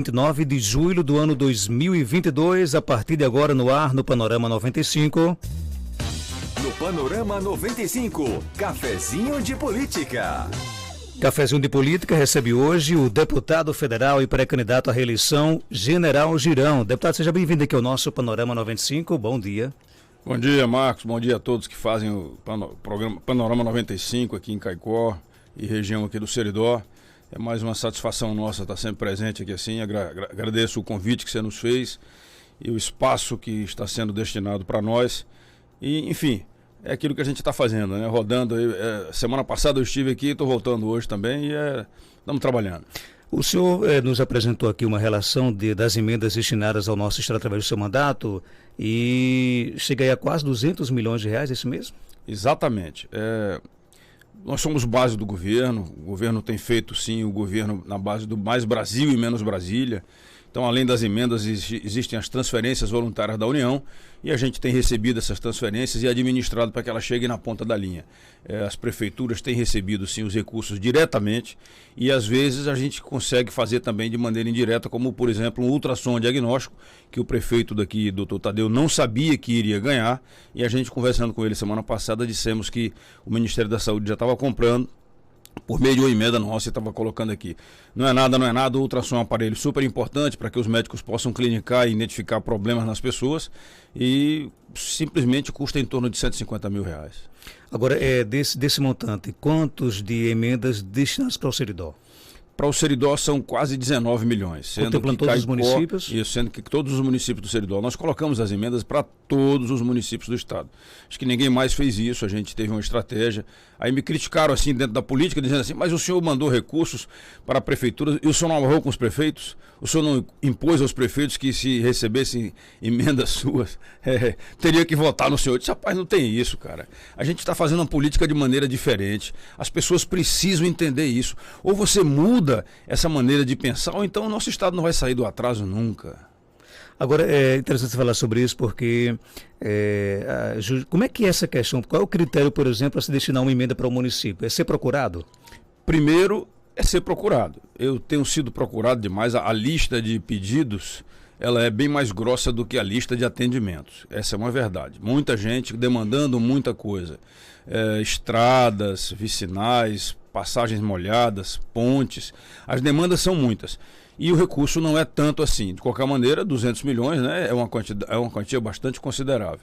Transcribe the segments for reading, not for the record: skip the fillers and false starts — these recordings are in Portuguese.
29 de julho do ano 2022, a partir de agora no ar no Panorama 95. No Panorama 95, Cafezinho de Política. Cafezinho de Política recebe hoje o deputado federal e pré-candidato à reeleição, General Girão. Deputado, seja bem-vindo aqui ao nosso Panorama 95. Bom dia. Bom dia, Marcos. Bom dia a todos que fazem o programa Panorama 95 aqui em Caicó e região aqui do Seridó. É mais uma satisfação nossa estar sempre presente aqui assim. Agradeço o convite que você nos fez e o espaço que está sendo destinado para nós. E, enfim, é aquilo que a gente está fazendo, né? Rodando. Semana passada eu estive aqui, estou voltando hoje também e estamos trabalhando. O senhor nos apresentou aqui uma relação das emendas destinadas ao nosso estado através do seu mandato e chega aí a quase 200 milhões de reais, é isso mesmo? Exatamente. Nós somos base do governo, o governo tem feito sim o governo na base do mais Brasil e menos Brasília. Então, além das emendas, existem as transferências voluntárias da União e a gente tem recebido essas transferências e administrado para que elas cheguem na ponta da linha. As prefeituras têm recebido sim os recursos diretamente e às vezes a gente consegue fazer também de maneira indireta, como por exemplo um ultrassom diagnóstico que o prefeito daqui, doutor Tadeu, não sabia que iria ganhar e a gente conversando com ele semana passada dissemos que o Ministério da Saúde já estava comprando. Por meio de uma emenda nossa, você estava colocando aqui. Não é nada, o ultrassom é um aparelho super importante para que os médicos possam clinicar e identificar problemas nas pessoas e simplesmente custa em torno de 150 mil reais. Agora, desse montante, quantos de emendas destinadas para o Seridó? Para o Seridó são quase 19 milhões. Contemplando todos os municípios? Isso, sendo que todos os municípios do Seridó. Nós colocamos as emendas para todos os municípios do estado. Acho que ninguém mais fez isso, a gente teve uma estratégia. Aí me criticaram assim dentro da política, dizendo assim, mas o senhor mandou recursos para a prefeitura e o senhor não amarrou com os prefeitos? O senhor não impôs aos prefeitos que se recebessem emendas suas, teria que votar no senhor? Eu disse, rapaz, não tem isso, cara. A gente está fazendo uma política de maneira diferente. As pessoas precisam entender isso. Ou você muda essa maneira de pensar, ou então o nosso estado não vai sair do atraso nunca. Agora, é interessante você falar sobre isso porque como é que é essa questão? Qual é o critério, por exemplo, para se destinar uma emenda para o município? É ser procurado? Primeiro, é ser procurado. Eu tenho sido procurado demais. A lista de pedidos, ela é bem mais grossa do que a lista de atendimentos. Essa é uma verdade. Muita gente demandando muita coisa. Estradas, vicinais, passagens molhadas, pontes. As demandas são muitas. E o recurso não é tanto assim. De qualquer maneira, 200 milhões, né, é uma quantia bastante considerável.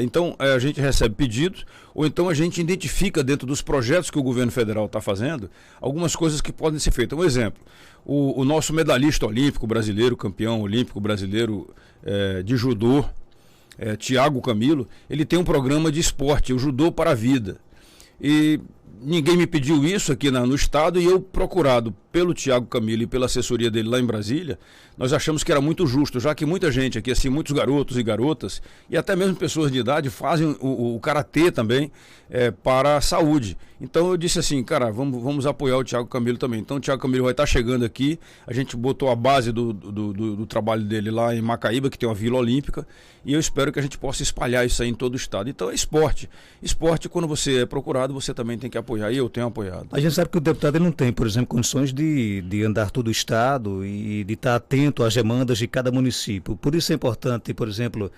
Então, a gente recebe pedidos, ou então a gente identifica dentro dos projetos que o governo federal está fazendo, algumas coisas que podem ser feitas. Um exemplo, o nosso medalhista olímpico brasileiro, campeão olímpico brasileiro de judô, Thiago Camilo, ele tem um programa de esporte, o Judô para a Vida. E ninguém me pediu isso aqui no estado e eu, procurado pelo Thiago Camilo e pela assessoria dele lá em Brasília, nós achamos que era muito justo, já que muita gente aqui, assim, muitos garotos e garotas e até mesmo pessoas de idade fazem o karatê também para a saúde. Então eu disse assim, cara, vamos apoiar o Thiago Camilo também. Então o Thiago Camilo vai estar chegando aqui, a gente botou a base do trabalho dele lá em Macaíba, que tem uma vila olímpica, e eu espero que a gente possa espalhar isso aí em todo o estado. Então é esporte. Esporte, quando você é procurado, você também tem que apoiar, e eu tenho apoiado. A gente sabe que o deputado ele não tem, por exemplo, condições de andar todo o estado e de estar atento às demandas de cada município. Por isso é importante, por exemplo,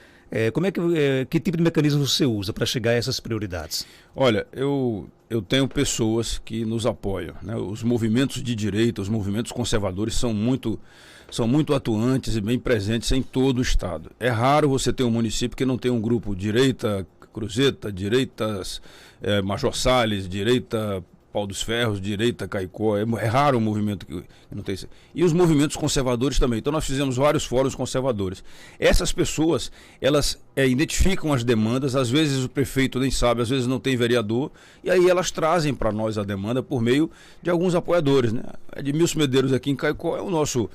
que tipo de mecanismo você usa para chegar a essas prioridades? Olha, eu tenho pessoas que nos apoiam, né? Os movimentos de direita, os movimentos conservadores são muito atuantes e bem presentes em todo o estado. É raro você ter um município que não tem um grupo direita Cruzeta, direitas Major Salles, direita Pau dos Ferros, direita Caicó. É raro um movimento que não tem isso. E os movimentos conservadores também. Então nós fizemos vários fóruns conservadores. Essas pessoas, elas identificam as demandas, às vezes o prefeito nem sabe, às vezes não tem vereador, e aí elas trazem para nós a demanda por meio de alguns apoiadores, né? Edmilson Medeiros aqui em Caicó é o nosso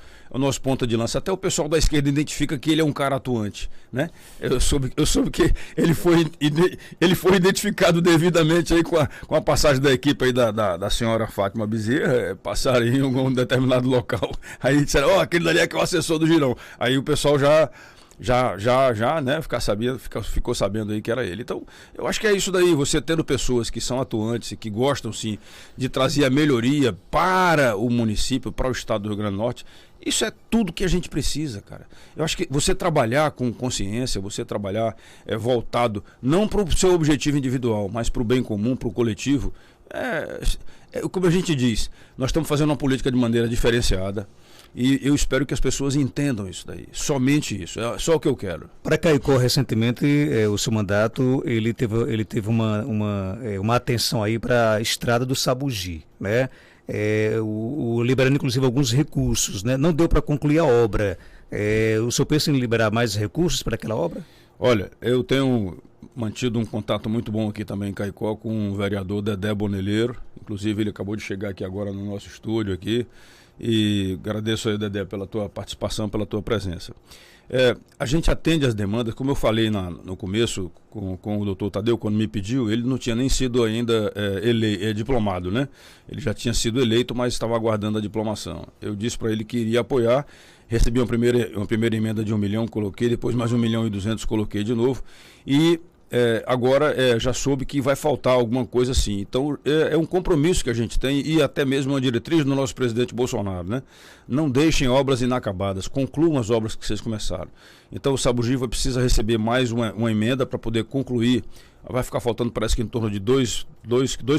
ponta de lança. Até o pessoal da esquerda identifica que ele é um cara atuante, né? Eu soube que ele foi identificado devidamente aí com a passagem da equipe aí da senhora Fátima Bezerra, passaram em algum determinado local. Aí disseram, aquele dali é que é o assessor do Girão. Aí o pessoal já né, ficou sabendo aí que era ele. Então, eu acho que é isso daí, você tendo pessoas que são atuantes e que gostam, sim, de trazer a melhoria para o município, para o estado do Rio Grande do Norte, isso é tudo que a gente precisa, cara. Eu acho que você trabalhar com consciência, você trabalhar voltado não para o seu objetivo individual, mas para o bem comum, para o coletivo, como a gente diz, nós estamos fazendo uma política de maneira diferenciada. E eu espero que as pessoas entendam isso daí. Somente isso. É só o que eu quero. Para Caicó, recentemente, o seu mandato, ele teve uma atenção aí para a estrada do Sabugi, né? Liberando, inclusive, alguns recursos, né? Não deu para concluir a obra. O senhor pensa em liberar mais recursos para aquela obra? Olha, eu tenho mantido um contato muito bom aqui também em Caicó com o vereador Dedé Boneleiro. Inclusive, ele acabou de chegar aqui agora no nosso estúdio aqui. E agradeço aí, Dedé, pela tua participação, pela tua presença. A gente atende as demandas, como eu falei no começo com o doutor Tadeu, quando me pediu, ele não tinha nem sido ainda diplomado, né? Ele já tinha sido eleito, mas estava aguardando a diplomação. Eu disse para ele que iria apoiar, recebi uma primeira emenda de 1 milhão, coloquei, depois mais 1.200.000 coloquei de novo, e agora já soube que vai faltar alguma coisa assim. Então é um compromisso que a gente tem e até mesmo uma diretriz do nosso presidente Bolsonaro, né? Não deixem obras inacabadas, concluam as obras que vocês começaram. Então o Sabugi precisa receber mais uma emenda para poder concluir. Vai ficar faltando, parece que em torno de 2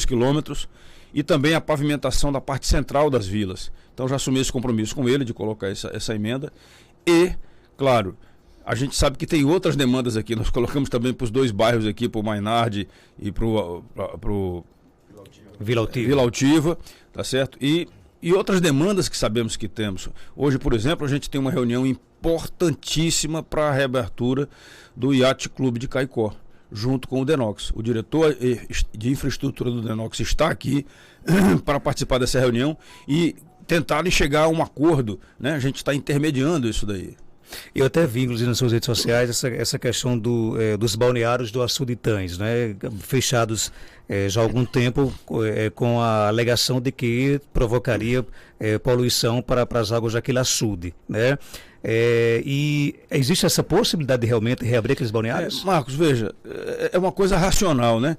quilômetros, e também a pavimentação da parte central das vilas. Então já assumi esse compromisso com ele de colocar essa emenda. E, claro, a gente sabe que tem outras demandas aqui. Nós colocamos também para os 2 bairros aqui, para o Mainardi e para o Vila Altiva, tá certo? E outras demandas que sabemos que temos. Hoje, por exemplo, a gente tem uma reunião importantíssima para a reabertura do Yacht Clube de Caicó, junto com o Denox. O diretor de infraestrutura do Denox está aqui para participar dessa reunião e tentarem chegar a um acordo, né? A gente está intermediando isso daí. Eu até vi, inclusive, nas suas redes sociais, essa questão dos balneários do Açude de Tães, né? Fechados já há algum tempo, com a alegação de que provocaria poluição para as águas daquele açude, né? E existe essa possibilidade de realmente reabrir aqueles balneários? Marcos, veja, é uma coisa racional, né?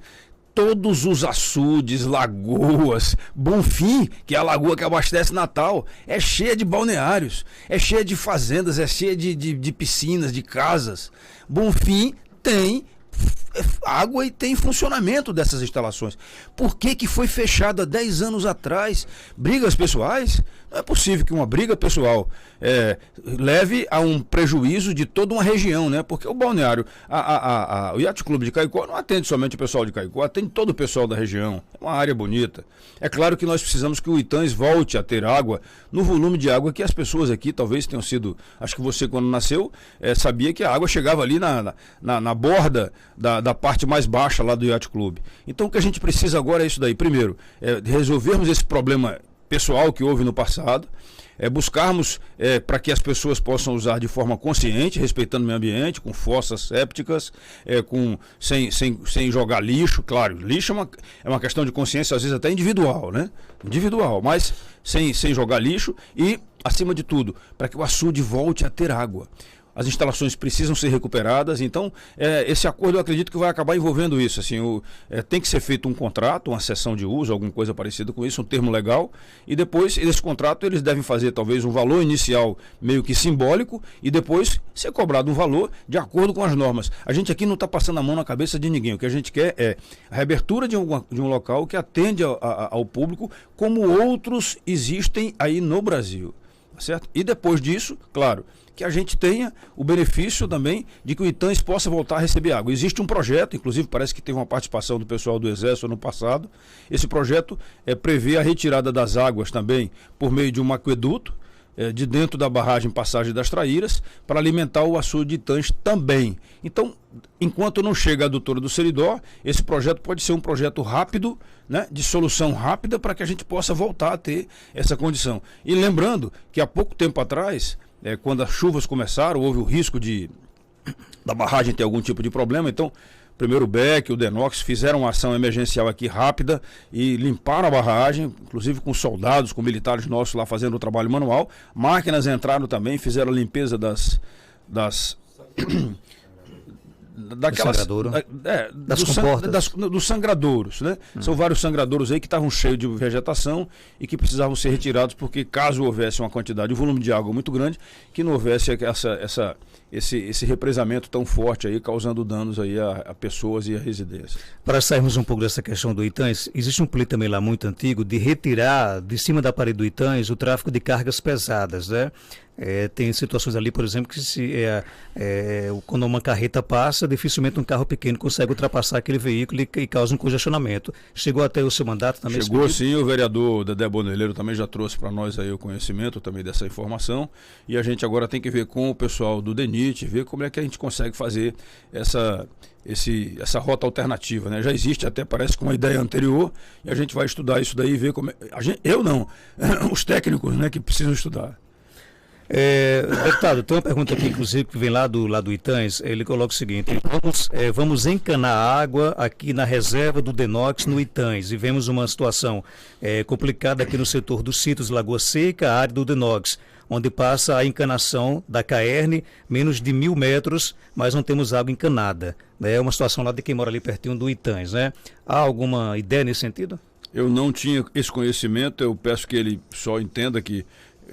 Todos os açudes, lagoas, Bonfim, que é a lagoa que abastece Natal, é cheia de balneários, é cheia de fazendas, é cheia de piscinas, de casas. Bonfim tem água e tem funcionamento dessas instalações. Por que foi fechado há 10 anos atrás? Brigas pessoais? Não é possível que uma briga pessoal leve a um prejuízo de toda uma região, né? Porque o balneário, o Yacht Clube de Caicó não atende somente o pessoal de Caicó, atende todo o pessoal da região. É uma área bonita. É claro que nós precisamos que o Itães volte a ter água no volume de água que as pessoas aqui talvez tenham sido. Acho que você, quando nasceu, sabia que a água chegava ali na borda da parte mais baixa lá do Yacht Clube. Então o que a gente precisa agora é isso daí. Primeiro, resolvermos esse problema pessoal que houve no passado, buscarmos para que as pessoas possam usar de forma consciente, respeitando o meio ambiente, com fossas sépticas, sem jogar lixo. Claro, lixo é uma questão de consciência, às vezes até individual, né? Individual, mas sem jogar lixo e, acima de tudo, para que o açude volte a ter água. As instalações precisam ser recuperadas, então esse acordo eu acredito que vai acabar envolvendo isso. Assim, tem que ser feito um contrato, uma cessão de uso, alguma coisa parecida com isso, um termo legal, e depois desse contrato eles devem fazer talvez um valor inicial meio que simbólico e depois ser cobrado um valor de acordo com as normas. A gente aqui não está passando a mão na cabeça de ninguém, o que a gente quer é a reabertura de um local que atende ao público como outros existem aí no Brasil, certo? E depois disso, claro, que a gente tenha o benefício também de que o Itães possa voltar a receber água. Existe um projeto, inclusive parece que teve uma participação do pessoal do Exército no passado. Esse projeto prevê a retirada das águas também por meio de um aqueduto de dentro da barragem Passagem das Traíras para alimentar o açude de Itães também. Então, enquanto não chega a adutora do Seridó, esse projeto pode ser um projeto rápido, né, de solução rápida para que a gente possa voltar a ter essa condição. E lembrando que há pouco tempo atrás, quando as chuvas começaram, houve o risco da barragem ter algum tipo de problema. Então, primeiro o BEC, o Denox fizeram uma ação emergencial aqui rápida e limparam a barragem, inclusive com soldados, com militares nossos lá fazendo o trabalho manual. Máquinas entraram também, fizeram a limpeza das daquelas sangradouro. Das do comportas. dos sangradouros, né? São vários sangradouros aí que estavam cheios de vegetação e que precisavam ser retirados porque caso houvesse uma quantidade, um volume de água muito grande, que não houvesse esse represamento tão forte aí, causando danos aí a pessoas e a residências. Para sairmos um pouco dessa questão do Itãs, existe um pleito também lá muito antigo de retirar de cima da parede do Itãs o tráfego de cargas pesadas, né? Tem situações ali, por exemplo, que quando uma carreta passa, dificilmente um carro pequeno consegue ultrapassar aquele veículo e causa um congestionamento. Chegou até o seu mandato também? Chegou sim, o vereador Dedé Boneleiro também já trouxe para nós aí o conhecimento também dessa informação, e a gente agora tem que ver com o pessoal do DENIT, ver como é que a gente consegue fazer essa rota alternativa, né? Já existe até, parece, com uma ideia anterior, e a gente vai estudar isso daí e ver como eu não, os técnicos, né, que precisam estudar. Deputado, tem uma pergunta aqui, inclusive, que vem lá do Itãs. Ele coloca o seguinte: vamos encanar água aqui na reserva do Denox no Itãs e vemos uma situação complicada aqui no setor dos sítios Lagoa Seca, a área do Denox, onde passa a encanação da Caerne, menos de 1.000 metros, mas não temos água encanada. É uma situação lá de quem mora ali pertinho do Itãs, né? Há alguma ideia nesse sentido? Eu não tinha esse conhecimento, eu peço que ele só entenda que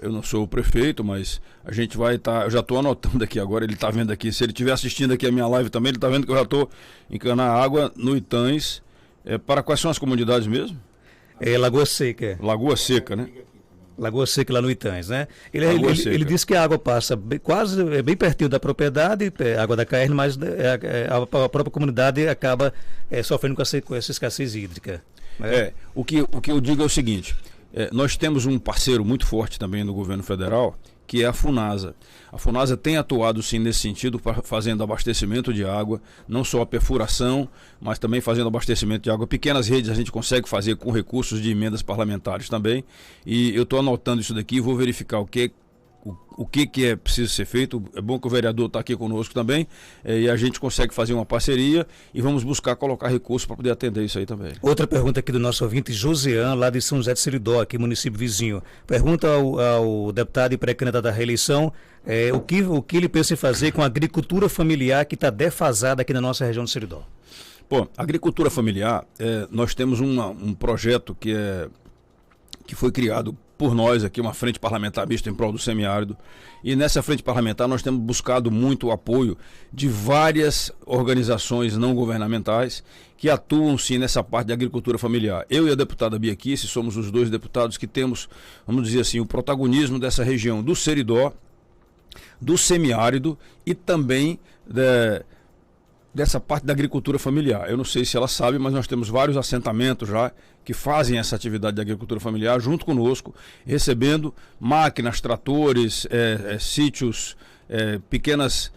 eu não sou o prefeito, mas a gente vai estar, eu já estou anotando aqui agora, ele está vendo aqui, se ele estiver assistindo aqui a minha live também, ele está vendo que eu já estou encanando água no Itãs. Para quais são as comunidades mesmo? Lagoa Seca. Lagoa Seca, né? Lagoa Seca lá no Itãs, né? Ele disse que a água passa bem pertinho da propriedade, água da Caerne, mas a própria comunidade acaba sofrendo com essa escassez hídrica. Né? O que eu digo é o seguinte: nós temos um parceiro muito forte também no governo federal, que é a FUNASA. A FUNASA tem atuado sim nesse sentido, fazendo abastecimento de água, não só a perfuração, mas também fazendo abastecimento de água. Pequenas redes a gente consegue fazer com recursos de emendas parlamentares também. E eu estou anotando isso daqui e vou verificar o que é preciso ser feito. É bom que o vereador está aqui conosco também, e a gente consegue fazer uma parceria e vamos buscar colocar recursos para poder atender isso aí também. Outra pergunta aqui do nosso ouvinte, Josean, lá de São José de Seridó, aqui município vizinho. Pergunta ao deputado e pré-candidato à reeleição o que ele pensa em fazer com a agricultura familiar que está defasada aqui na nossa região de Seridó. Bom, agricultura familiar, nós temos um projeto que foi criado por nós aqui, uma frente parlamentar mista em prol do semiárido, e nessa frente parlamentar nós temos buscado muito o apoio de várias organizações não governamentais que atuam sim nessa parte de agricultura familiar. Eu e a deputada Bia Kicis somos os dois deputados que temos, vamos dizer assim, o protagonismo dessa região do Seridó, do semiárido e também dessa parte da agricultura familiar. Eu não sei se ela sabe, mas nós temos vários assentamentos já que fazem essa atividade de agricultura familiar junto conosco, recebendo máquinas, tratores, sítios, pequenas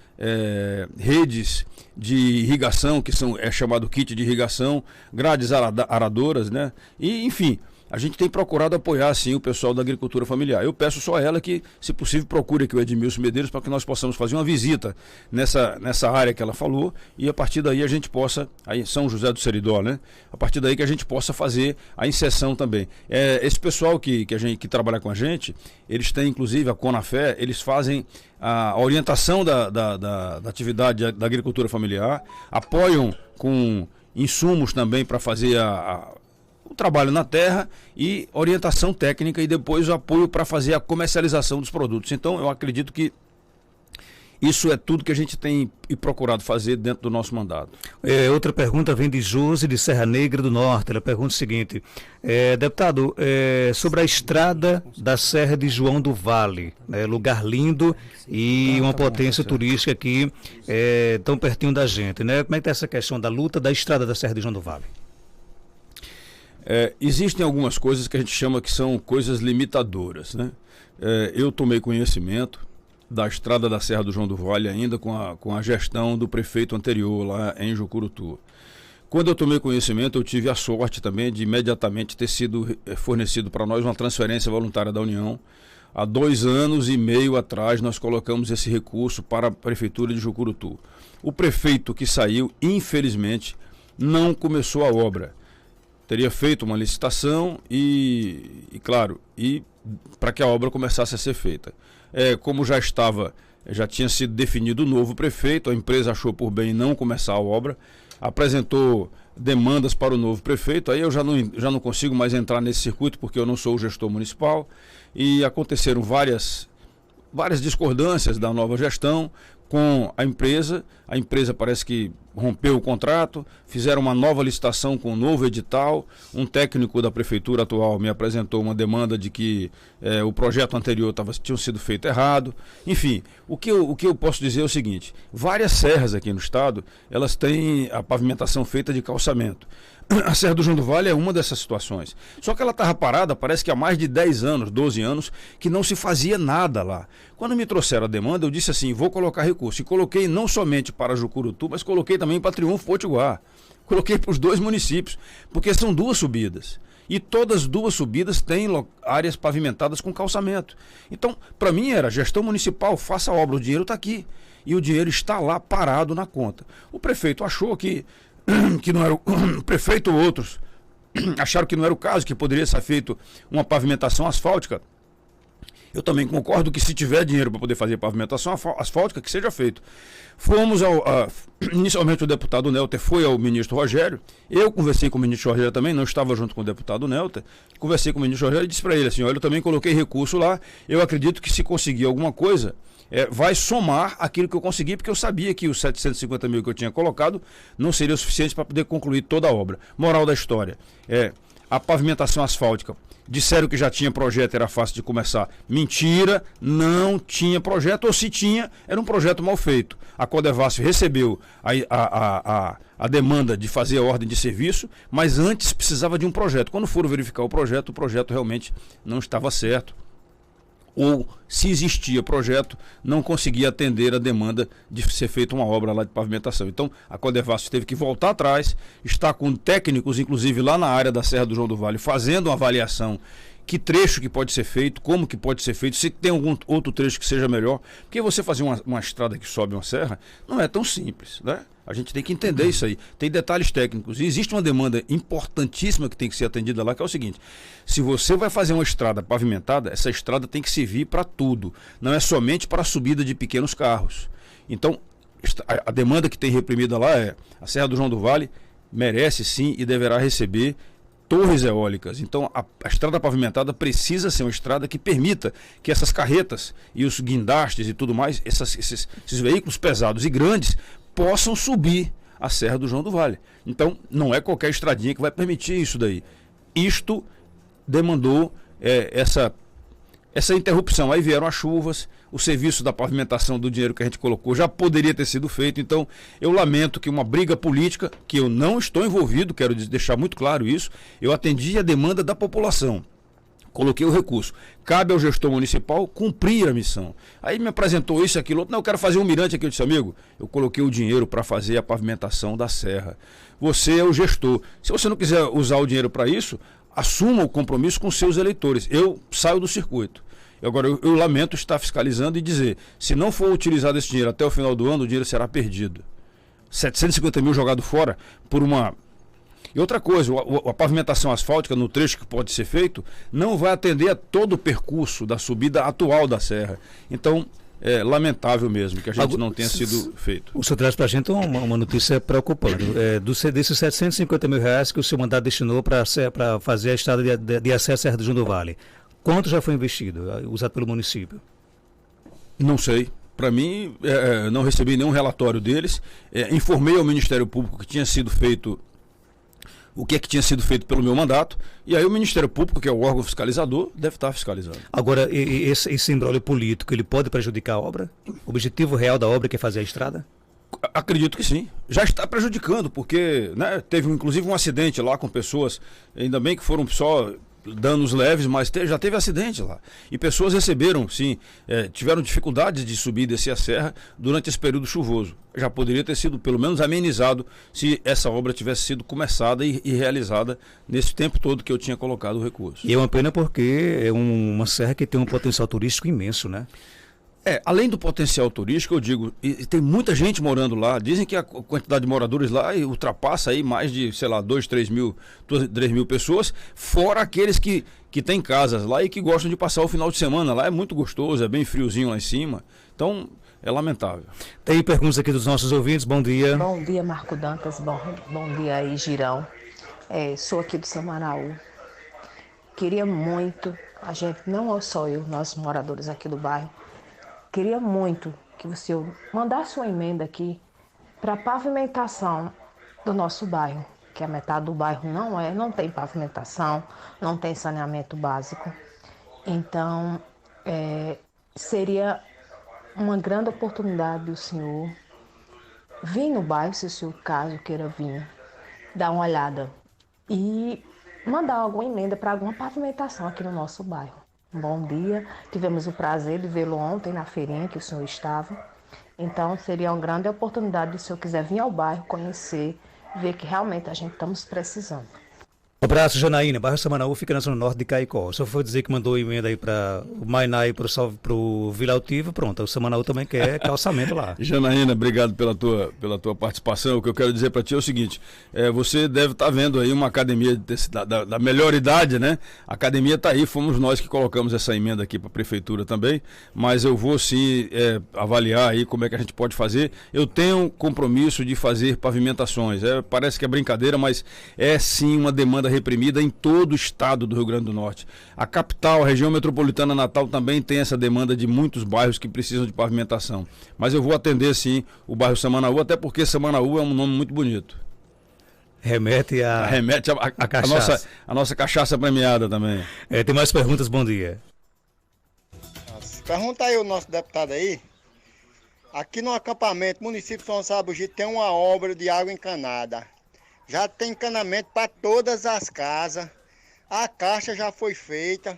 redes de irrigação, que é chamado kit de irrigação, grades aradoras, né? E, enfim, a gente tem procurado apoiar, sim, o pessoal da agricultura familiar. Eu peço só a ela que, se possível, procure aqui o Edmilson Medeiros para que nós possamos fazer uma visita nessa área que ela falou, e a partir daí a gente possa, aí São José do Seridó, né? A partir daí que a gente possa fazer a inserção também. Esse pessoal que trabalha com a gente, eles têm, inclusive, a Conafé, eles fazem a orientação da atividade da agricultura familiar, apoiam com insumos também para fazer o trabalho na terra e orientação técnica, e depois o apoio para fazer a comercialização dos produtos. Então eu acredito que isso é tudo que a gente tem procurado fazer dentro do nosso mandato. Outra pergunta vem de Josi, de Serra Negra do Norte. Ela pergunta o seguinte: deputado, sobre a estrada da Serra de João do Vale, lugar lindo e uma potência turística aqui tão pertinho da gente, né? Como é que está essa questão da luta da estrada da Serra de João do Vale? Existem algumas coisas que a gente chama que são coisas limitadoras, né? Eu tomei conhecimento da estrada da Serra do João do Vale ainda com a gestão do prefeito anterior lá em Jucurutu. Quando eu tomei conhecimento, eu tive a sorte também de imediatamente ter sido fornecido para nós uma transferência voluntária da União. Há 2 anos e meio atrás nós colocamos esse recurso para a prefeitura de Jucurutu. O prefeito que saiu, infelizmente, não começou a obra. Teria feito uma licitação e para que a obra começasse a ser feita. Como já estava já tinha sido definido o novo prefeito, a empresa achou por bem não começar a obra, apresentou demandas para o novo prefeito, aí eu já não consigo mais entrar nesse circuito porque eu não sou o gestor municipal, e aconteceram várias discordâncias da nova gestão com a empresa parece que rompeu o contrato, fizeram uma nova licitação com um novo edital, um técnico da prefeitura atual me apresentou uma demanda de que o projeto anterior tinha sido feito errado, enfim, o que eu posso dizer é o seguinte, várias serras aqui no estado, elas têm a pavimentação feita de calçamento. A Serra do João do Vale é uma dessas situações. Só que ela estava parada, parece que há mais de 10 anos, 12 anos, que não se fazia nada lá. Quando me trouxeram a demanda, eu disse assim, vou colocar recurso. E coloquei não somente para Jucurutu, mas coloquei também para Triunfo Potiguar. Coloquei para os 2 municípios, porque são 2 subidas. E todas as 2 subidas têm áreas pavimentadas com calçamento. Então, para mim era gestão municipal, faça a obra, o dinheiro está aqui. E o dinheiro está lá parado na conta. O prefeito achou que não era o prefeito ou outros acharam que não era o caso, que poderia ser feito uma pavimentação asfáltica. Eu também concordo que se tiver dinheiro para poder fazer pavimentação asfáltica, que seja feito. Fomos inicialmente o deputado Nelter foi ao ministro Rogério, eu conversei com o ministro Rogério também, não estava junto com o deputado Nelter, conversei com o ministro Rogério e disse para ele assim, olha, eu também coloquei recurso lá, eu acredito que se conseguir alguma coisa, vai somar aquilo que eu consegui, porque eu sabia que os 750 mil que eu tinha colocado não seria o suficiente para poder concluir toda a obra. Moral da história, a pavimentação asfáltica, disseram que já tinha projeto, era fácil de começar. Mentira, não tinha projeto, ou se tinha, era um projeto mal feito. A Codevasf recebeu a demanda de fazer a ordem de serviço, mas antes precisava de um projeto. Quando foram verificar o projeto realmente não estava certo. Ou, se existia projeto, não conseguia atender a demanda de ser feita uma obra lá de pavimentação. Então, a Codevasf teve que voltar atrás, está com técnicos, inclusive lá na área da Serra do João do Vale, fazendo uma avaliação, que trecho que pode ser feito, como que pode ser feito, se tem algum outro trecho que seja melhor. Porque você fazer uma estrada que sobe uma serra não é tão simples, né? A gente tem que entender isso aí. Tem detalhes técnicos. E existe uma demanda importantíssima que tem que ser atendida lá, que é o seguinte. Se você vai fazer uma estrada pavimentada, essa estrada tem que servir para tudo. Não é somente para a subida de pequenos carros. Então, a demanda que tem reprimida lá é a Serra do João do Vale merece sim e deverá receber torres eólicas. Então, a estrada pavimentada precisa ser uma estrada que permita que essas carretas e os guindastes e tudo mais, esses veículos pesados e grandes, possam subir a Serra do João do Vale. Então, não é qualquer estradinha que vai permitir isso daí. Isto demandou essa interrupção. Aí vieram as chuvas, o serviço da pavimentação do dinheiro que a gente colocou já poderia ter sido feito. Então, eu lamento que uma briga política, que eu não estou envolvido, quero deixar muito claro isso, eu atendi a demanda da população. Coloquei o recurso. Cabe ao gestor municipal cumprir a missão. Aí me apresentou isso, aquilo, outro. Não, eu quero fazer um mirante aqui. Eu disse, amigo, eu coloquei o dinheiro para fazer a pavimentação da serra. Você é o gestor. Se você não quiser usar o dinheiro para isso, assuma o compromisso com seus eleitores. Eu saio do circuito. Agora, eu lamento estar fiscalizando e dizer, se não for utilizado esse dinheiro até o final do ano, o dinheiro será perdido. 750 mil jogado fora por uma... E outra coisa, a pavimentação asfáltica no trecho que pode ser feito não vai atender a todo o percurso da subida atual da serra. Então, é lamentável mesmo que a gente não tenha sido feito. O senhor traz para a gente uma notícia preocupante. Desses 750 mil reais que o seu mandato destinou para fazer a estrada de acesso à Serra do João do Vale, quanto já foi investido, usado pelo município? Não sei. Para mim, não recebi nenhum relatório deles. Informei ao Ministério Público que tinha sido feito o que tinha sido feito pelo meu mandato, e aí o Ministério Público, que é o órgão fiscalizador, deve estar fiscalizando. Agora, esse imbróglio político, ele pode prejudicar a obra? O objetivo real da obra é fazer a estrada? Acredito que sim. Já está prejudicando, porque teve inclusive um acidente lá com pessoas, ainda bem que foram só danos leves, mas já teve acidente lá. E pessoas receberam, sim, tiveram dificuldades de subir e descer a serra durante esse período chuvoso. Já poderia ter sido, pelo menos, amenizado se essa obra tivesse sido começada e realizada nesse tempo todo que eu tinha colocado o recurso. E é uma pena porque é uma serra que tem um potencial turístico imenso, né? Além do potencial turístico, eu digo, e tem muita gente morando lá. Dizem que a quantidade de moradores lá ultrapassa aí mais de, sei lá, 3 mil pessoas, fora aqueles que têm casas lá e que gostam de passar o final de semana. Lá é muito gostoso, é bem friozinho lá em cima. Então, é lamentável. Tem perguntas aqui dos nossos ouvintes. Bom dia. Bom dia, Marco Dantas. Bom dia aí, Girão. Sou aqui do Samaraú. Queria muito, a gente, não só eu, nós moradores aqui do bairro, queria muito que você mandasse uma emenda aqui para a pavimentação do nosso bairro, que a metade do bairro não tem pavimentação, não tem saneamento básico. Então, seria uma grande oportunidade do senhor vir no bairro, se o senhor caso queira vir, dar uma olhada e mandar alguma emenda para alguma pavimentação aqui no nosso bairro. Bom dia, tivemos o prazer de vê-lo ontem na feirinha que o senhor estava. Então seria uma grande oportunidade se o senhor quiser vir ao bairro, conhecer, ver que realmente a gente estamos precisando. Um abraço, Janaína. Bairro Samaraú fica na zona norte de Caicó. Só foi dizer que mandou emenda aí para o Mainá e para o Vila Altiva, pronto. O Samaraú também quer calçamento lá. Janaína, obrigado pela tua participação. O que eu quero dizer para ti é o seguinte, você deve estar vendo aí uma academia da melhor idade, né? A academia está aí, fomos nós que colocamos essa emenda aqui para a prefeitura também, mas eu vou sim avaliar aí como é que a gente pode fazer. Eu tenho compromisso de fazer pavimentações. Parece que é brincadeira, mas é sim uma demanda reprimida em todo o estado do Rio Grande do Norte. A capital, a região metropolitana Natal também tem essa demanda de muitos bairros que precisam de pavimentação. Mas eu vou atender sim o bairro Samanaú, até porque Samanaú é um nome muito bonito. Remete a cachaça. A nossa cachaça premiada também. Tem mais perguntas, bom dia. Pergunta aí o nosso deputado aí. Aqui no acampamento, município de São Sabugi, tem uma obra de água encanada. Já tem encanamento para todas as casas. A caixa já foi feita.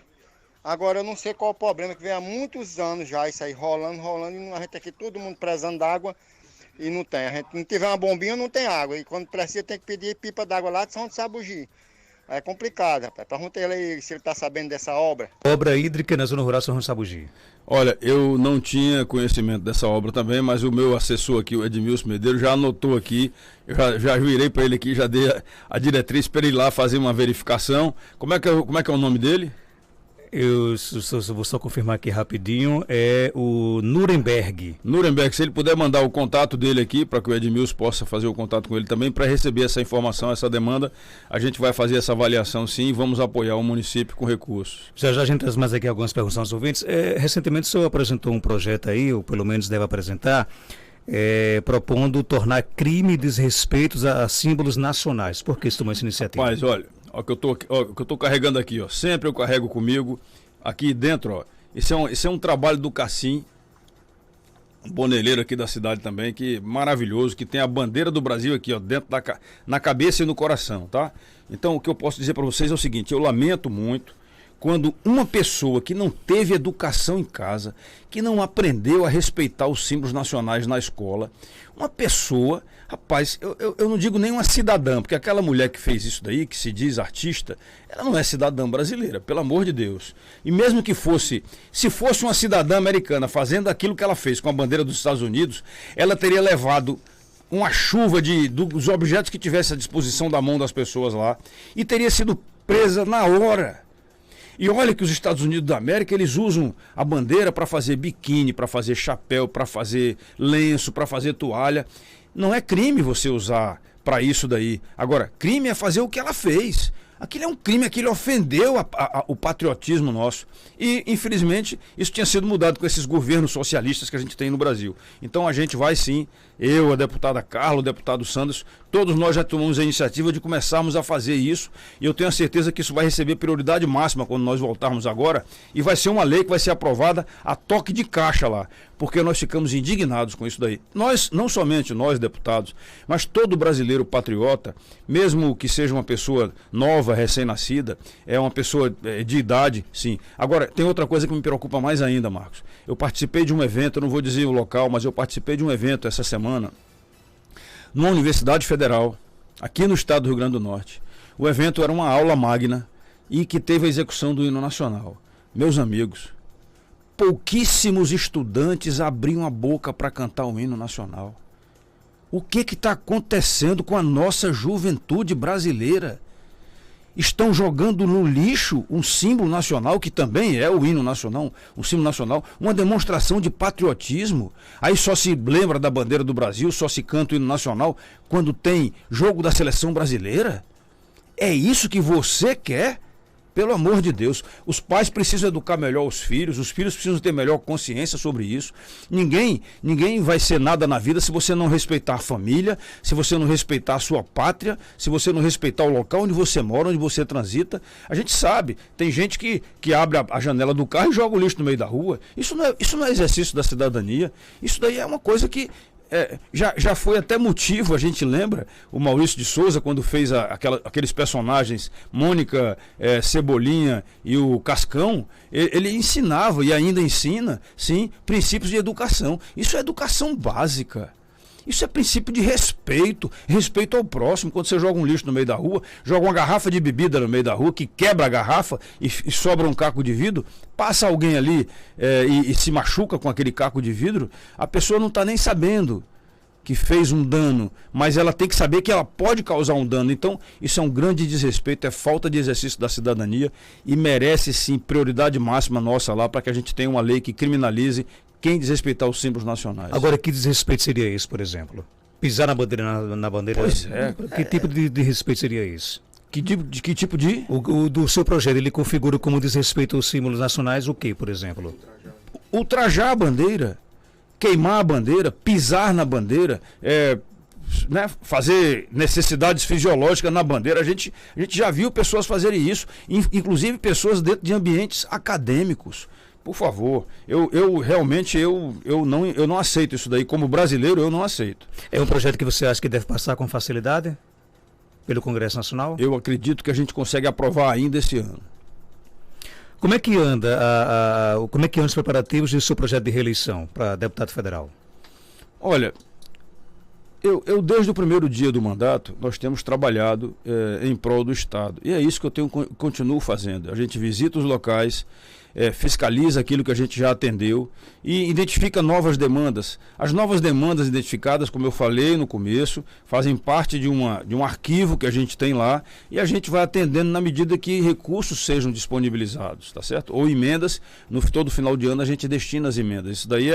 Agora eu não sei qual é o problema, que vem há muitos anos já isso aí, rolando. E a gente aqui, todo mundo precisando d'água e não tem. A gente não tiver uma bombinha, não tem água. E quando precisa, tem que pedir pipa d'água lá de São Sabugi. É complicado, rapaz. Pergunta ele aí se ele está sabendo dessa obra. Obra hídrica na zona rural São Sabugi. Olha, eu não tinha conhecimento dessa obra também, mas o meu assessor aqui, o Edmilson Medeiros, já anotou aqui, eu já virei para ele aqui, já dei a diretriz para ele ir lá fazer uma verificação. Como é que é o nome dele? Eu vou só confirmar aqui rapidinho, é o Nuremberg. Nuremberg, se ele puder mandar o contato dele aqui, para que o Edmilson possa fazer o contato com ele também, para receber essa informação, essa demanda, a gente vai fazer essa avaliação sim e vamos apoiar o município com recursos. Já a gente traz mais aqui algumas perguntas aos ouvintes. Recentemente o senhor apresentou um projeto aí, ou pelo menos deve apresentar, propondo tornar crime desrespeitos a símbolos nacionais. Por que você tomou essa iniciativa? Rapaz, olha, o que eu tô carregando aqui, ó. Sempre eu carrego comigo, aqui dentro, ó. Esse é um trabalho do Cassim, um boneleiro aqui da cidade também, que maravilhoso, que tem a bandeira do Brasil aqui, ó, dentro na cabeça e no coração, tá? Então, o que eu posso dizer para vocês é o seguinte, eu lamento muito quando uma pessoa que não teve educação em casa, que não aprendeu a respeitar os símbolos nacionais na escola, uma pessoa, rapaz, eu não digo nem uma cidadã, porque aquela mulher que fez isso daí, que se diz artista, ela não é cidadã brasileira, pelo amor de Deus. E mesmo que se fosse uma cidadã americana fazendo aquilo que ela fez com a bandeira dos Estados Unidos, ela teria levado uma chuva dos objetos que tivesse à disposição da mão das pessoas lá e teria sido presa na hora. E olha que os Estados Unidos da América, eles usam a bandeira para fazer biquíni, para fazer chapéu, para fazer lenço, para fazer toalha. Não é crime você usar para isso daí. Agora, crime é fazer o que ela fez. Aquilo é um crime, aquilo ofendeu o patriotismo nosso. E, infelizmente, isso tinha sido mudado com esses governos socialistas que a gente tem no Brasil. Então a gente vai sim, eu, a deputada Carla, o deputado Sanders, todos nós já tomamos a iniciativa de começarmos a fazer isso. E eu tenho a certeza que isso vai receber prioridade máxima quando nós voltarmos agora. E vai ser uma lei que vai ser aprovada a toque de caixa lá. Porque nós ficamos indignados com isso daí. Nós, não somente nós deputados, mas todo brasileiro patriota, mesmo que seja uma pessoa nova, recém-nascida, é uma pessoa de idade, sim. Agora, tem outra coisa que me preocupa mais ainda, Marcos. Eu participei de um evento, eu não vou dizer o local, mas eu participei de um evento essa semana, numa Universidade Federal, aqui no estado do Rio Grande do Norte. O evento era uma aula magna e que teve a execução do hino nacional. Meus amigos, pouquíssimos estudantes abriam a boca para cantar o hino nacional. O que está acontecendo com a nossa juventude brasileira? Estão jogando no lixo um símbolo nacional, que também é o hino nacional, um símbolo nacional, uma demonstração de patriotismo. Aí só se lembra da bandeira do Brasil, só se canta o hino nacional quando tem jogo da seleção brasileira? É isso que você quer? Pelo amor de Deus, os pais precisam educar melhor os filhos precisam ter melhor consciência sobre isso. Ninguém vai ser nada na vida se você não respeitar a família, se você não respeitar a sua pátria, se você não respeitar o local onde você mora, onde você transita. A gente sabe, tem gente que abre a janela do carro e joga o lixo no meio da rua. Isso não é exercício da cidadania. Isso daí é uma coisa que já foi até motivo, a gente lembra, o Maurício de Souza, quando fez aqueles personagens, Mônica, Cebolinha e o Cascão, ele ensinava e ainda ensina, sim, princípios de educação. Isso é educação básica. Isso é princípio de respeito ao próximo. Quando você joga um lixo no meio da rua, joga uma garrafa de bebida no meio da rua, que quebra a garrafa e sobra um caco de vidro, passa alguém ali e se machuca com aquele caco de vidro, a pessoa não está nem sabendo que fez um dano, mas ela tem que saber que ela pode causar um dano. Então, isso é um grande desrespeito, é falta de exercício da cidadania e merece sim prioridade máxima nossa lá para que a gente tenha uma lei que criminalize quem desrespeitar os símbolos nacionais. Agora, que desrespeito seria esse, por exemplo? Pisar na bandeira? Pois é. Que tipo de respeito seria esse? Que tipo de? O do seu projeto, ele configura como desrespeito aos símbolos nacionais o que, por exemplo? Ultrajar a bandeira, queimar a bandeira, pisar na bandeira, fazer necessidades fisiológicas na bandeira. A gente já viu pessoas fazerem isso, inclusive pessoas dentro de ambientes acadêmicos. Por favor, eu realmente não aceito isso daí. Como brasileiro, eu não aceito. É um projeto que você acha que deve passar com facilidade pelo Congresso Nacional? Eu acredito que a gente consegue aprovar ainda esse ano. Como é que anda os preparativos do seu projeto de reeleição para deputado federal? Olha, eu desde o primeiro dia do mandato, nós temos trabalhado em prol do Estado. E é isso que eu continuo fazendo. A gente visita os locais, fiscaliza aquilo que a gente já atendeu e identifica novas demandas. As novas demandas identificadas, como eu falei no começo, fazem parte de um arquivo que a gente tem lá e a gente vai atendendo na medida que recursos sejam disponibilizados, tá certo? Ou emendas, todo final de ano a gente destina as emendas. Isso daí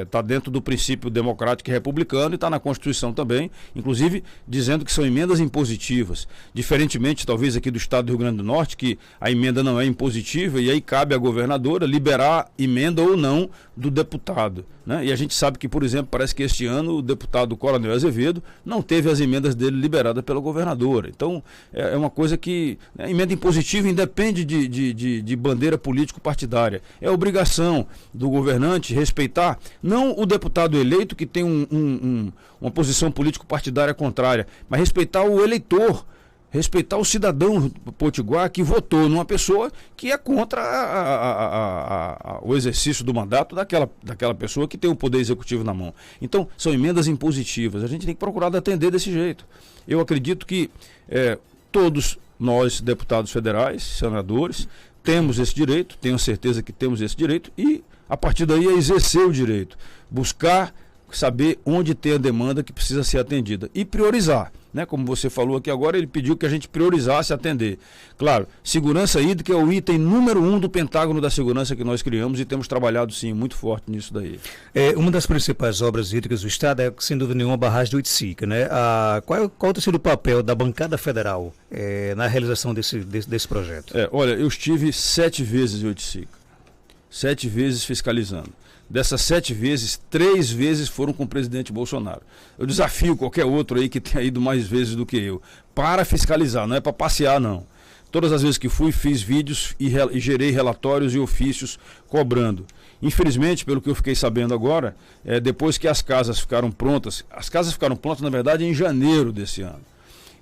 está dentro do princípio democrático e republicano e está na Constituição também, inclusive dizendo que são emendas impositivas, diferentemente talvez aqui do estado do Rio Grande do Norte, que a emenda não é impositiva e aí cabe à governadora liberar emenda ou não do deputado, né? E a gente sabe que, por exemplo, parece que este ano o deputado Coronel Azevedo não teve as emendas dele liberadas pela governadora. Então é uma coisa que emenda impositiva independe de bandeira político-partidária. É obrigação do governante respeitar não o deputado eleito que tem uma posição político-partidária contrária, mas respeitar o eleitor, respeitar o cidadão potiguar que votou numa pessoa que é contra o exercício do mandato daquela pessoa que tem o poder executivo na mão. Então, são emendas impositivas. A gente tem que procurar atender desse jeito. Eu acredito que todos nós, deputados federais, senadores, temos esse direito, tenho certeza que temos esse direito e, a partir daí, é exercer o direito, buscar saber onde tem a demanda que precisa ser atendida e priorizar, né? Como você falou aqui agora, ele pediu que a gente priorizasse atender. Claro, segurança hídrica é o item número 1 do Pentágono da Segurança que nós criamos e temos trabalhado sim muito forte nisso daí. Uma das principais obras hídricas do Estado é, sem dúvida nenhuma, a barragem do Oiticica, né? Qual tem sido o papel da bancada federal na realização desse projeto? Olha, eu estive 7 vezes em Oiticica, 7 vezes fiscalizando. Dessas 7 vezes, 3 vezes foram com o presidente Bolsonaro. Eu desafio qualquer outro aí que tenha ido mais vezes do que eu para fiscalizar, não é para passear não. Todas as vezes que fui, fiz vídeos e gerei relatórios e ofícios cobrando. Infelizmente, pelo que eu fiquei sabendo agora, depois que as casas ficaram prontas na verdade em janeiro desse ano,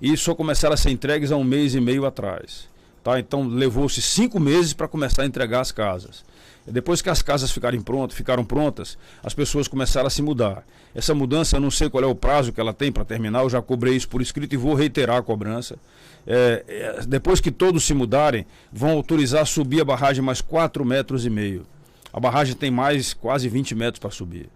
e só começaram a ser entregues há 1 mês e meio atrás. Tá? Então levou-se 5 meses para começar a entregar as casas. Depois que as casas ficaram prontas, as pessoas começaram a se mudar. Essa mudança, eu não sei qual é o prazo que ela tem para terminar, eu já cobrei isso por escrito e vou reiterar a cobrança. Depois que todos se mudarem, vão autorizar subir a barragem mais 4,5 metros. A barragem tem mais quase 20 metros para subir.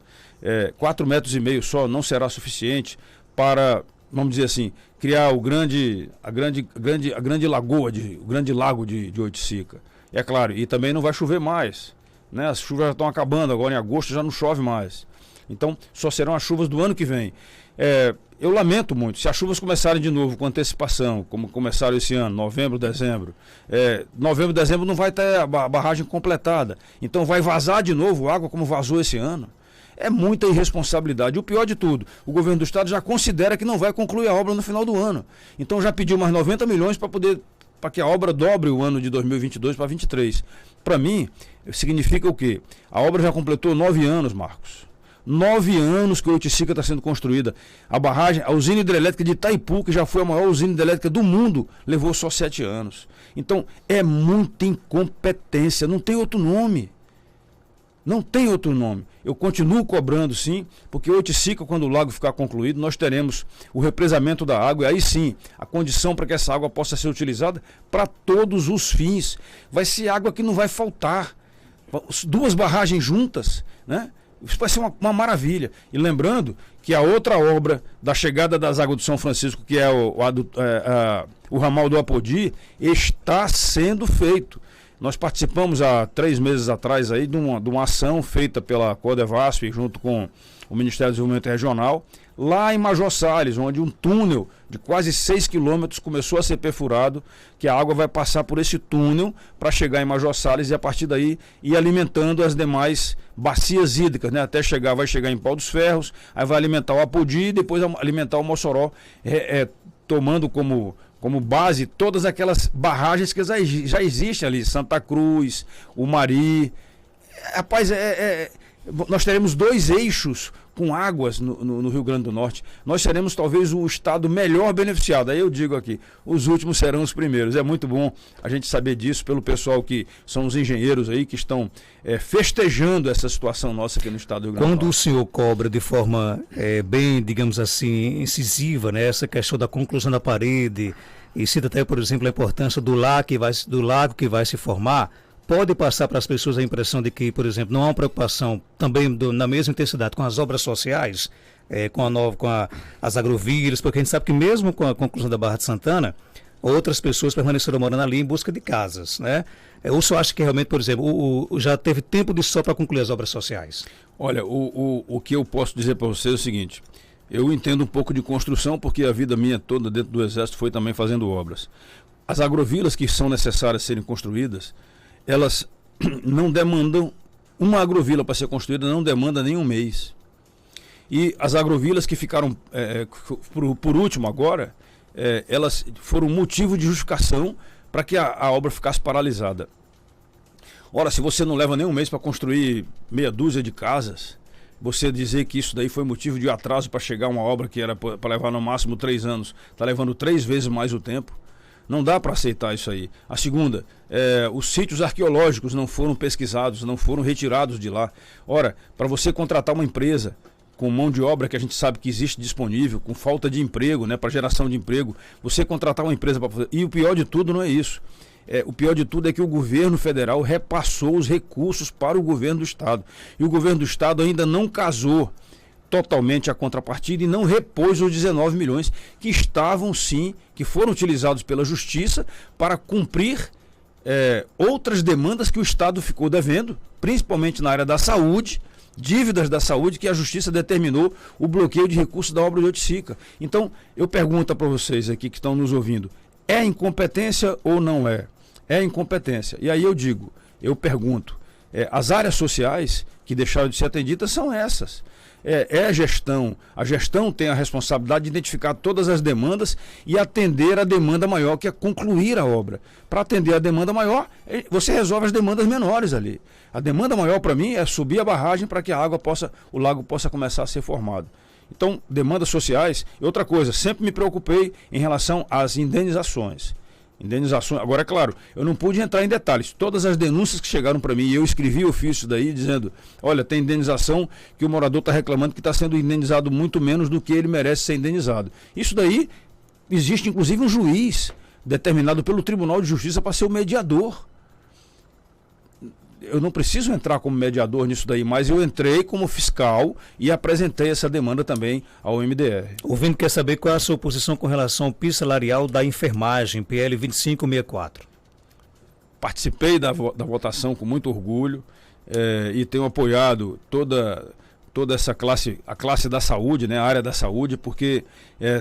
4,5 metros só não será suficiente para, vamos dizer assim, criar a grande lagoa, o grande lago de Oiticica. É claro, e também não vai chover mais, né? As chuvas já estão acabando, agora em agosto já não chove mais. Então, só serão as chuvas do ano que vem. Eu lamento muito, se as chuvas começarem de novo com antecipação, como começaram esse ano, novembro, dezembro, não vai ter a barragem completada. Então vai vazar de novo água como vazou esse ano. É muita irresponsabilidade. O pior de tudo, o governo do estado já considera que não vai concluir a obra no final do ano. Então já pediu mais 90 milhões para que a obra dobre o ano de 2022 para 2023. Para mim, significa o quê? A obra já completou 9 anos, Marcos. 9 anos que a Oiticica está sendo construída. A usina hidrelétrica de Itaipu, que já foi a maior usina hidrelétrica do mundo, levou só 7 anos. Então, é muita incompetência, não tem outro nome. Não tem outro nome. Eu continuo cobrando, sim, porque Oiticica, quando o lago ficar concluído, nós teremos o represamento da água, e aí sim, a condição para que essa água possa ser utilizada para todos os fins. Vai ser água que não vai faltar. 2 barragens juntas, né? Isso vai ser uma maravilha. E lembrando que a outra obra da chegada das águas do São Francisco, que é o ramal do Apodi, está sendo feito. Nós participamos há 3 meses atrás aí de uma ação feita pela Codevasf junto com o Ministério do Desenvolvimento Regional, lá em Major Salles, onde um túnel de quase 6 quilômetros começou a ser perfurado, que a água vai passar por esse túnel para chegar em Major Salles e a partir daí ir alimentando as demais bacias hídricas, né? Vai chegar em Pau dos Ferros, aí vai alimentar o Apodi e depois alimentar o Mossoró, tomando como base todas aquelas barragens que já existem ali, Santa Cruz, o Mari. Rapaz, nós teremos 2 eixos com águas no Rio Grande do Norte. Nós seremos talvez o estado melhor beneficiado. Aí eu digo aqui, os últimos serão os primeiros. É muito bom a gente saber disso pelo pessoal que são os engenheiros aí que estão festejando essa situação nossa aqui no estado do Rio Grande do Norte. Quando o senhor cobra de forma bem, digamos assim, incisiva, né, essa questão da conclusão da parede, e cita até, por exemplo, a importância do lago que vai se formar, pode passar para as pessoas a impressão de que, por exemplo, não há uma preocupação também na mesma intensidade com as obras sociais, com as agrovilas, porque a gente sabe que mesmo com a conclusão da Barra de Santana, outras pessoas permaneceram morando ali em busca de casas, né? Ou só acha que realmente, por exemplo, já teve tempo de só para concluir as obras sociais? Olha, o que eu posso dizer para você é o seguinte: eu entendo um pouco de construção, porque a vida minha toda dentro do Exército foi também fazendo obras. As agrovilas que são necessárias serem construídas, elas não demandam, uma agrovila para ser construída não demanda nem um mês. E as agrovilas que ficaram por último agora, elas foram motivo de justificação para que a obra ficasse paralisada. Ora, se você não leva nem um mês para construir meia dúzia de casas, você dizer que isso daí foi motivo de atraso para chegar uma obra que era para levar no máximo 3 anos, está levando 3 vezes mais o tempo. Não dá para aceitar isso aí. A segunda, os sítios arqueológicos não foram pesquisados, não foram retirados de lá. Ora, para você contratar uma empresa com mão de obra que a gente sabe que existe disponível, com falta de emprego, né, para geração de emprego, você contratar uma empresa para fazer. E o pior de tudo não é isso. O pior de tudo é que o governo federal repassou os recursos para o governo do estado. E o governo do estado ainda não casou totalmente a contrapartida e não repôs os 19 milhões que estavam sim, que foram utilizados pela justiça para cumprir outras demandas que o estado ficou devendo, principalmente na área da saúde, dívidas da saúde que a justiça determinou o bloqueio de recursos da obra de Oiticica. Então, eu pergunto para vocês aqui que estão nos ouvindo, é incompetência ou não é? É incompetência. E aí eu pergunto, as áreas sociais que deixaram de ser atendidas são essas. A gestão. A gestão tem a responsabilidade de identificar todas as demandas e atender a demanda maior, que é concluir a obra. Para atender a demanda maior, você resolve as demandas menores ali. A demanda maior para mim é subir a barragem para que o lago possa começar a ser formado. Então, demandas sociais. E outra coisa, sempre me preocupei em relação às indenizações. Agora, é claro, eu não pude entrar em detalhes. Todas as denúncias que chegaram para mim, eu escrevi ofício daí dizendo, olha, tem indenização que o morador está reclamando que está sendo indenizado muito menos do que ele merece ser indenizado. Isso daí, existe inclusive um juiz determinado pelo Tribunal de Justiça para ser o mediador. eu não preciso entrar como mediador nisso daí, mas eu entrei como fiscal e apresentei essa demanda também ao MDR. O Vini quer saber qual é a sua posição com relação ao piso salarial da enfermagem, PL 2564. Participei da votação com muito orgulho e tenho apoiado toda essa classe, a classe da saúde, né, a área da saúde, porque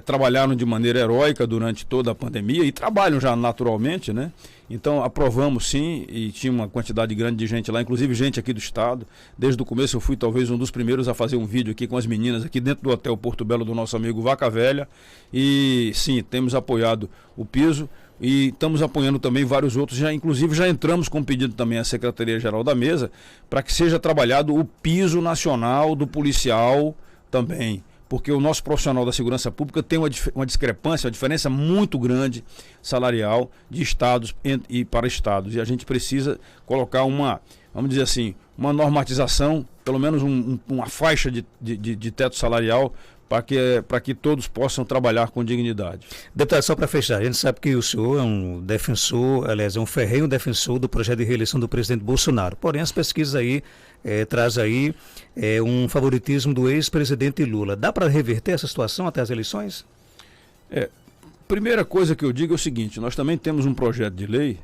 trabalharam de maneira heróica durante toda a pandemia e trabalham já naturalmente, né? Então aprovamos sim, e tinha uma quantidade grande de gente lá, inclusive gente aqui do estado. Desde o começo eu fui talvez um dos primeiros a fazer um vídeo aqui com as meninas aqui dentro do Hotel Porto Belo do nosso amigo Vaca Velha. E sim, temos apoiado o piso. E estamos apoiando também vários outros, inclusive já entramos com pedido também à Secretaria-Geral da Mesa para que seja trabalhado o piso nacional do policial também, porque o nosso profissional da segurança pública tem uma discrepância, uma diferença muito grande salarial de estados e para estados, e a gente precisa colocar vamos dizer assim, uma normatização, pelo menos uma faixa de teto salarial para que todos possam trabalhar com dignidade. Deputado, só para fechar, a gente sabe que o senhor é um defensor, aliás, é um ferrenho defensor do projeto de reeleição do presidente Bolsonaro. Porém, as pesquisas aí traz aí um favoritismo do ex-presidente Lula. Dá para reverter essa situação até as eleições? Primeira coisa que eu digo é o seguinte, nós também temos um projeto de lei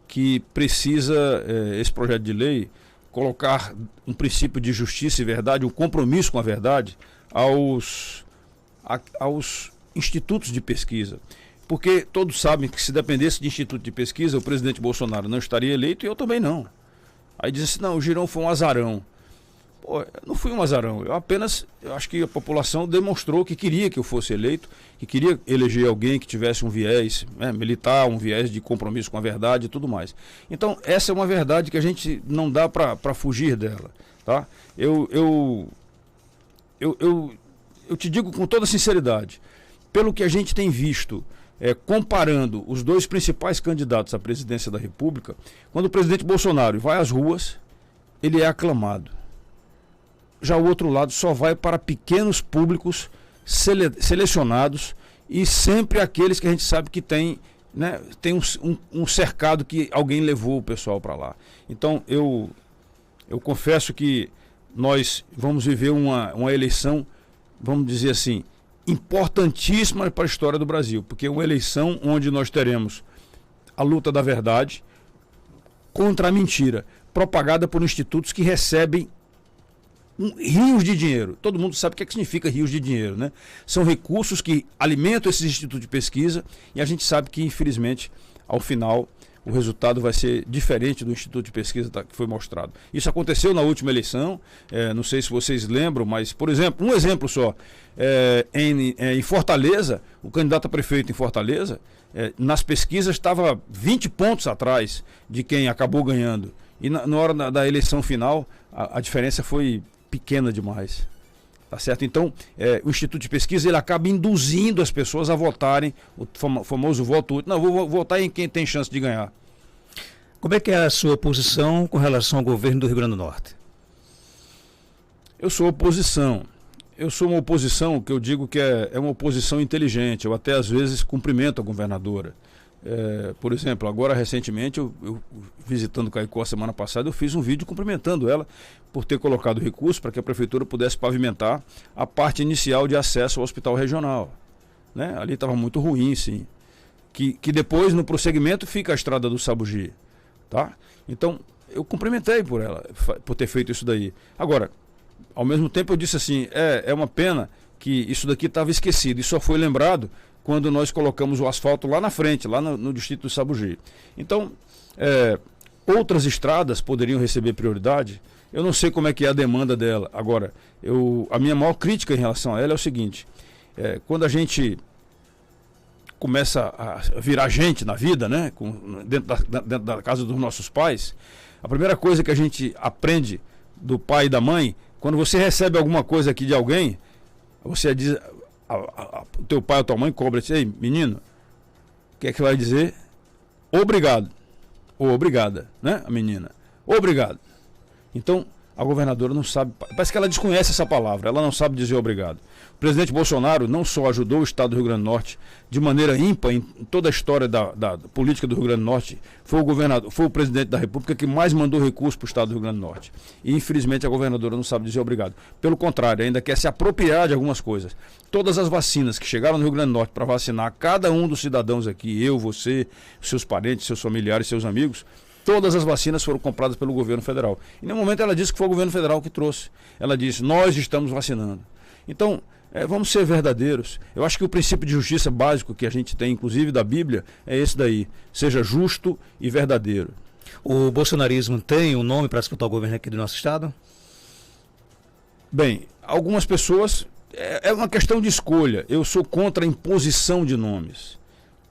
que precisa, esse projeto de lei, colocar um princípio de justiça e verdade, um compromisso com a verdade, aos institutos de pesquisa, porque todos sabem que se dependesse de instituto de pesquisa o presidente Bolsonaro não estaria eleito e eu também não. Aí diz assim, não, o Girão foi um azarão. Pô, eu não fui um azarão, eu acho que a população demonstrou que queria que eu fosse eleito, que queria eleger alguém que tivesse um viés militar, um viés de compromisso com a verdade e tudo mais. Então essa é uma verdade que a gente não dá para fugir dela, tá? Eu te digo com toda sinceridade, pelo que a gente tem visto, comparando os dois principais candidatos à presidência da República, quando o presidente Bolsonaro vai às ruas, ele é aclamado. Já o outro lado só vai para pequenos públicos selecionados e sempre aqueles que a gente sabe que tem um cercado que alguém levou o pessoal para lá. Então eu confesso que nós vamos viver uma eleição, vamos dizer assim, importantíssima para a história do Brasil, porque é uma eleição onde nós teremos a luta da verdade contra a mentira, propagada por institutos que recebem rios de dinheiro. Todo mundo sabe o que significa rios de dinheiro, né? São recursos que alimentam esses institutos de pesquisa e a gente sabe que, infelizmente, ao final, o resultado vai ser diferente do Instituto de Pesquisa que foi mostrado. Isso aconteceu na última eleição, não sei se vocês lembram, mas, por exemplo, um exemplo só, em Fortaleza, o candidato a prefeito em Fortaleza, nas pesquisas estava 20 pontos atrás de quem acabou ganhando. E na hora da eleição final, a diferença foi pequena demais. Tá certo? Então, o Instituto de Pesquisa ele acaba induzindo as pessoas a votarem o famoso voto útil. Não, vou votar em quem tem chance de ganhar. Como é que é a sua posição com relação ao governo do Rio Grande do Norte? Eu sou oposição. Eu sou uma oposição que eu digo que é uma oposição inteligente. Eu até às vezes cumprimento a governadora. Por exemplo, agora recentemente, eu visitando Caicó semana passada, eu fiz um vídeo cumprimentando ela por ter colocado recursos para que a prefeitura pudesse pavimentar a parte inicial de acesso ao hospital regional, né? Ali estava muito ruim, sim. Que depois, no prosseguimento, fica a estrada do Sabugi, tá? Então, eu cumprimentei por ela, por ter feito isso daí. Agora, ao mesmo tempo eu disse assim, é uma pena que isso daqui estava esquecido e só foi lembrado quando nós colocamos o asfalto lá na frente, lá no distrito do Sabugi. Então, outras estradas poderiam receber prioridade. Eu não sei como é que é a demanda dela. Agora, a minha maior crítica em relação a ela é o seguinte, quando a gente começa a virar gente na vida, né, dentro da casa dos nossos pais, a primeira coisa que a gente aprende do pai e da mãe, quando você recebe alguma coisa aqui de alguém, você diz... o teu pai ou tua mãe cobra, ei, menino, o que é que vai dizer? Obrigado. Ou obrigada, né? A menina. Obrigado. Então, A governadora não sabe, parece que ela desconhece essa palavra, ela não sabe dizer obrigado. O presidente Bolsonaro não só ajudou o estado do Rio Grande do Norte de maneira ímpar em toda a história da política do Rio Grande do Norte, foi o presidente da República que mais mandou recursos para o estado do Rio Grande do Norte. E infelizmente a governadora não sabe dizer obrigado. Pelo contrário, ainda quer se apropriar de algumas coisas. Todas as vacinas que chegaram no Rio Grande do Norte para vacinar cada um dos cidadãos aqui, eu, você, seus parentes, seus familiares, seus amigos, todas as vacinas foram compradas pelo governo federal. E no momento ela disse que foi o governo federal que trouxe. Ela disse, nós estamos vacinando. Então, vamos ser verdadeiros. Eu acho que o princípio de justiça básico que a gente tem, inclusive da Bíblia, é esse daí. Seja justo e verdadeiro. O bolsonarismo tem um nome para disputar o governo aqui do nosso estado? Bem, algumas pessoas... É uma questão de escolha. Eu sou contra a imposição de nomes.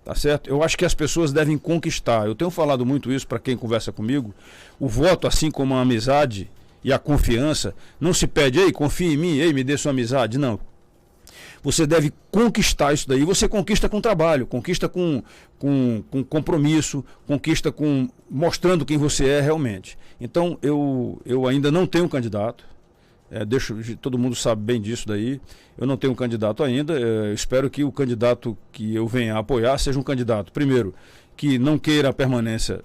Tá certo? Eu acho que as pessoas devem conquistar. Eu tenho falado muito isso para quem conversa comigo. O voto, assim como a amizade e a confiança, não se pede, ei, confia em mim, ei, me dê sua amizade. Não. Você deve conquistar isso daí. Você conquista com trabalho, conquista com compromisso, conquista mostrando quem você é realmente. Então, eu ainda não tenho candidato. Todo mundo sabe bem disso daí. Eu não tenho um candidato ainda. Espero que o candidato que eu venha a apoiar seja um candidato, primeiro, que não queira a permanência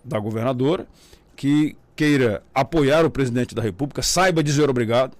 da governadora, que queira apoiar o presidente da República, saiba dizer obrigado,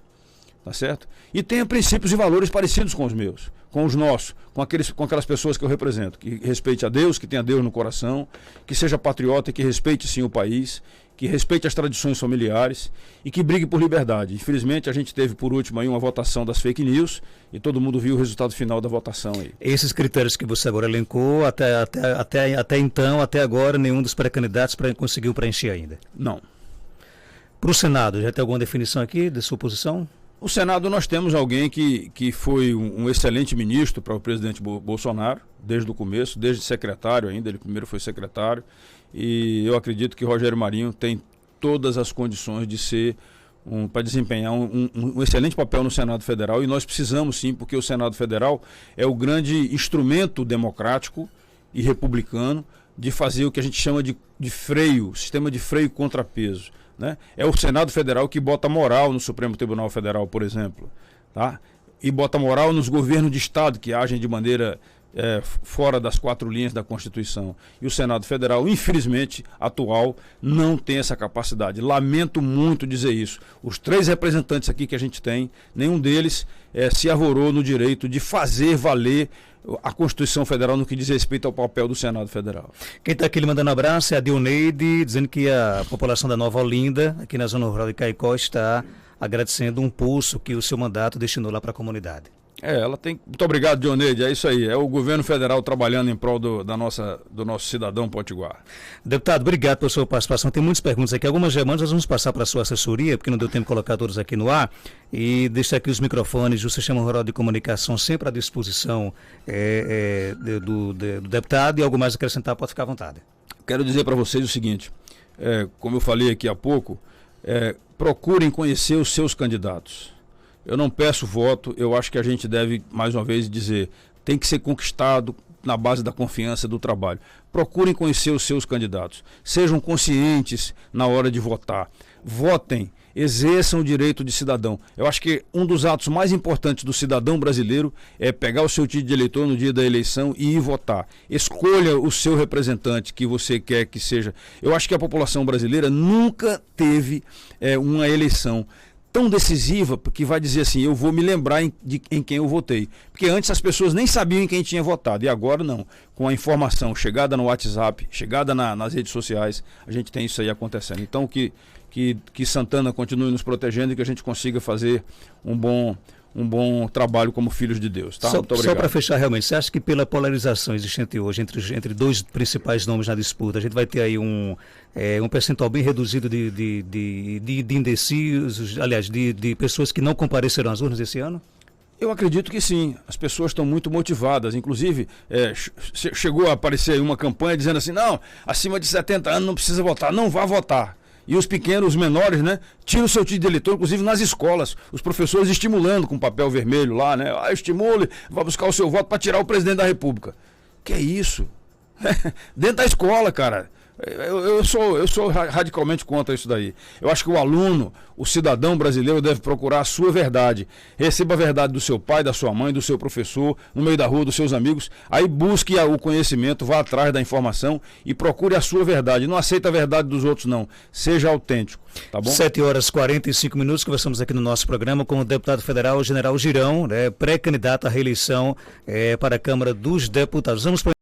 tá certo? E tenha princípios e valores parecidos com os meus, com os nossos, com aquelas pessoas que eu represento, que respeite a Deus, que tenha Deus no coração, que seja patriota e que respeite sim o país, que respeite as tradições familiares e que brigue por liberdade. Infelizmente, a gente teve por último aí uma votação das fake news e todo mundo viu o resultado final da votação aí. Esses critérios que você agora elencou, até então, até agora, nenhum dos pré-candidatos conseguiu preencher ainda? Não. Para o Senado, já tem alguma definição aqui de sua posição? O Senado nós temos alguém que foi um excelente ministro para o presidente Bolsonaro, desde o começo, desde secretário ainda, ele primeiro foi secretário, e eu acredito que Rogério Marinho tem todas as condições de ser, para desempenhar um excelente papel no Senado Federal, e nós precisamos sim, porque o Senado Federal é o grande instrumento democrático e republicano de fazer o que a gente chama de freio, sistema de freio contrapeso. Né? É o Senado Federal que bota moral no Supremo Tribunal Federal, por exemplo, tá? E bota moral nos governos de Estado que agem de maneira fora das 4 linhas da Constituição. E o Senado Federal, infelizmente, atual, não tem essa capacidade. Lamento muito dizer isso. Os 3 representantes aqui que a gente tem, nenhum deles se arvorou no direito de fazer valer a Constituição Federal no que diz respeito ao papel do Senado Federal. Quem está aqui lhe mandando um abraço é a Dioneide, dizendo que a população da Nova Olinda, aqui na zona rural de Caicó, está agradecendo um pulso que o seu mandato destinou lá para a comunidade. Ela tem. Muito obrigado, Dioneide. É isso aí. É o governo federal trabalhando em prol do nosso cidadão potiguar. Deputado, obrigado pela sua participação. Tem muitas perguntas aqui. Algumas demandas nós vamos passar para a sua assessoria, porque não deu tempo de colocar todas aqui no ar. E deixar aqui os microfones do Sistema Rural de Comunicação sempre à disposição do deputado. E algo mais a acrescentar, pode ficar à vontade. Quero dizer para vocês o seguinte: como eu falei aqui há pouco, procurem conhecer os seus candidatos. Eu não peço voto, eu acho que a gente deve, mais uma vez, dizer, tem que ser conquistado na base da confiança do trabalho. Procurem conhecer os seus candidatos, sejam conscientes na hora de votar, votem, exerçam o direito de cidadão. Eu acho que um dos atos mais importantes do cidadão brasileiro é pegar o seu título de eleitor no dia da eleição e ir votar. Escolha o seu representante que você quer que seja. Eu acho que a população brasileira nunca teve uma eleição tão decisiva, que vai dizer assim, eu vou me lembrar em quem eu votei. Porque antes as pessoas nem sabiam em quem tinha votado, e agora não. Com a informação chegada no WhatsApp, chegada nas redes sociais, a gente tem isso aí acontecendo. Então que Santana continue nos protegendo e que a gente consiga fazer um bom trabalho como filhos de Deus. Tá? Muito obrigado. Só para fechar realmente, você acha que pela polarização existente hoje entre 2 principais nomes na disputa, a gente vai ter aí um percentual bem reduzido de indecisos, aliás, de pessoas que não compareceram às urnas esse ano? Eu acredito que sim, as pessoas estão muito motivadas, inclusive chegou a aparecer aí uma campanha dizendo assim, não, acima de 70 anos não precisa votar, não vá votar. E os pequenos, os menores, né, tiram o seu título de eleitor, inclusive nas escolas, os professores estimulando com papel vermelho lá, né, estimule, vai buscar o seu voto para tirar o presidente da República. Que é isso? Dentro da escola, cara. Eu sou radicalmente contra isso daí. Eu acho que o aluno, o cidadão brasileiro deve procurar a sua verdade. Receba a verdade do seu pai, da sua mãe, do seu professor, no meio da rua, dos seus amigos. Aí busque o conhecimento, vá atrás da informação e procure a sua verdade. Não aceita a verdade dos outros, não. Seja autêntico, tá bom? 7h45, conversamos aqui no nosso programa com o deputado federal General Girão, pré-candidato à reeleição para a Câmara dos Deputados. Vamos